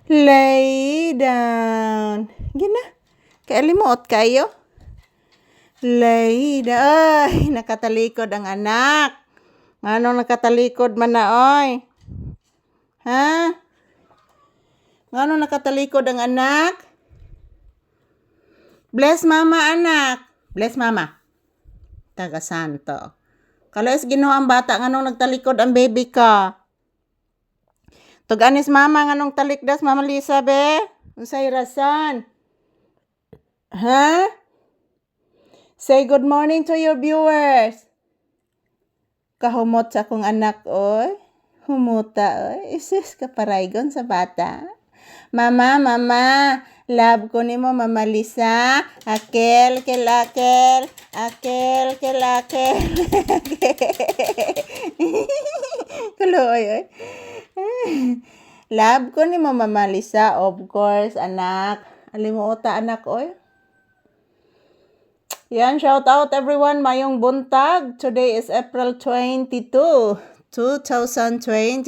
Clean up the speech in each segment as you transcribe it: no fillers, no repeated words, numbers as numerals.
Lay down. Gina. Kailimuot kayo. Lay down. Ay, nakatalikod ang anak. Anong nakatalikod man na, oy? Ha? Anong nakatalikod ang anak? Bless mama, anak. Bless mama. Taga santo. Kalos Ginoo ang bata nganong nagtalikod ang baby ka. Tuganis mama nganong talikdas Mama Lisa be? Unsay rason? Ha? Say good morning to your viewers. Kahumot sa akong anak oy. Humuta oy. Isis ka paraygon sa bata. Mama, love ko nimo Mama Lisa. Akel, akel. Kaluoy oy. Love ko nimo Mama Lisa, of course, anak. Alimuota anak oy. Yan, shout out everyone, mayong buntag. Today is April 22, 2026.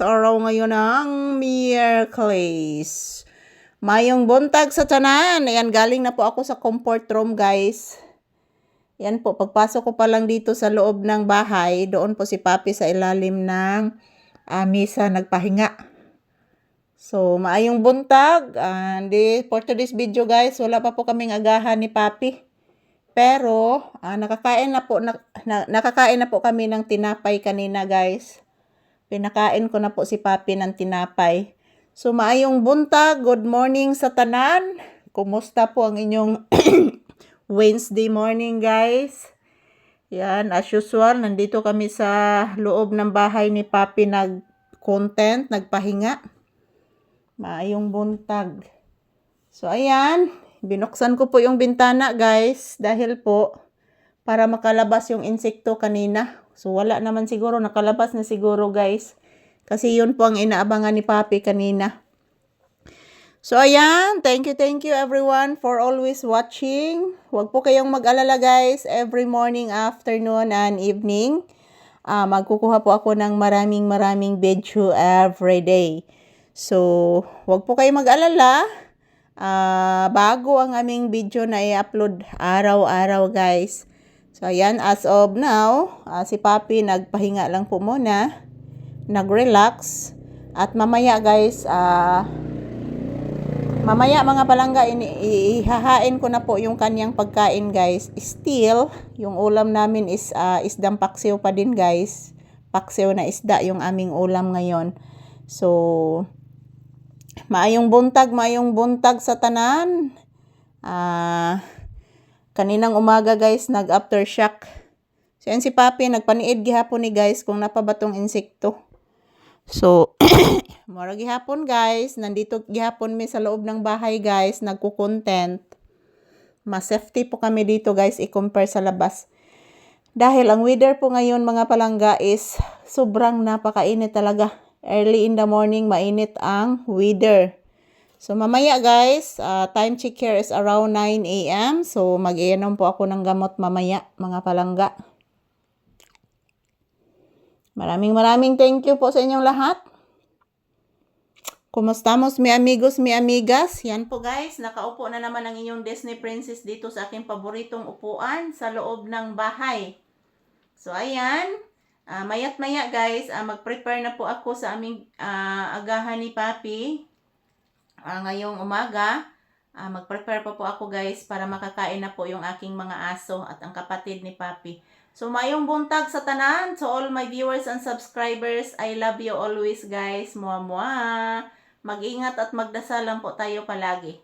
Araw ngayon ng Miyerkules. Mayong buntag sa tanan. Ayan, galing na po ako sa comfort room, guys. Yan po, pagpasok ko pa lang dito sa loob ng bahay, doon po si Papi sa ilalim ng misa nagpahinga. So, maayong buntag. For today's video, guys, wala pa po kaming agahan ni Papi. Pero, nakakain na po kami ng tinapay kanina, guys. Pinakain ko na po si Papi ng tinapay. So, maayong buntag. Good morning sa tanan. Kumusta po ang inyong Wednesday morning, guys? Yan, as usual, nandito kami sa loob ng bahay ni Papi nag-content, nagpahinga. Maayong buntag. So, ayan. Binuksan ko po yung bintana, guys, dahil po para makalabas yung insekto kanina. So, wala naman siguro. Nakalabas na siguro, guys. Kasi yun po ang inaabangan ni Papi kanina. So, ayan. Thank you everyone for always watching. Huwag po kayong mag-alala, guys. Every morning, afternoon, and evening, magkukuha po ako ng maraming video every day. So, huwag po kayong mag-alala. Bago ang aming video na i-upload araw-araw, guys. So, ayan, as of now, si Papi nagpahinga lang po muna, nag-relax, at mamaya, guys, mamaya mga palangga, ihahain ko na po yung kanyang pagkain, guys. Still, yung ulam namin is isdang paksiw pa din, guys. Paksiw na isda yung aming ulam ngayon. So, maayong buntag sa tanan. Kaninang umaga, guys, nag-aftershock. So, yan si Papi, nagpaniid gihapon ni, guys, kung napabatong insekto. So, mara gihapon, guys. Nandito gihapon mi sa loob ng bahay, guys, nagko-content. Mas safety po kami dito, guys, i-compare sa labas. Dahil ang weather po ngayon, mga palangga, is sobrang napakainit talaga. Early in the morning, mainit ang weather. So, mamaya, guys, time check here is around 9 a.m. So, mag-iinom po ako ng gamot mamaya, mga palangga. Maraming thank you po sa inyong lahat. Kumustamos, mi amigos, mi amigas. Yan po, guys, nakaupo na naman ang inyong Disney princess dito sa aking paboritong upuan sa loob ng bahay. So, ayan. Mayat-maya, guys, mag-prepare na po ako sa aming agahan ni Papi. Ngayong umaga, mag-prepare pa po ako, guys, para makakain na po yung aking mga aso at ang kapatid ni Papi. So, mayong buntag sa tanan. So, all my viewers and subscribers, I love you always, guys. Mua. Mag-ingat at magdasal lang po tayo palagi.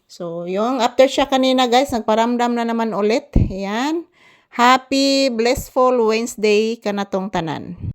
So, yung aftershock kanina, guys, nagparamdam na naman ulit. Ayan. Happy, blissful Wednesday kanatong tanan.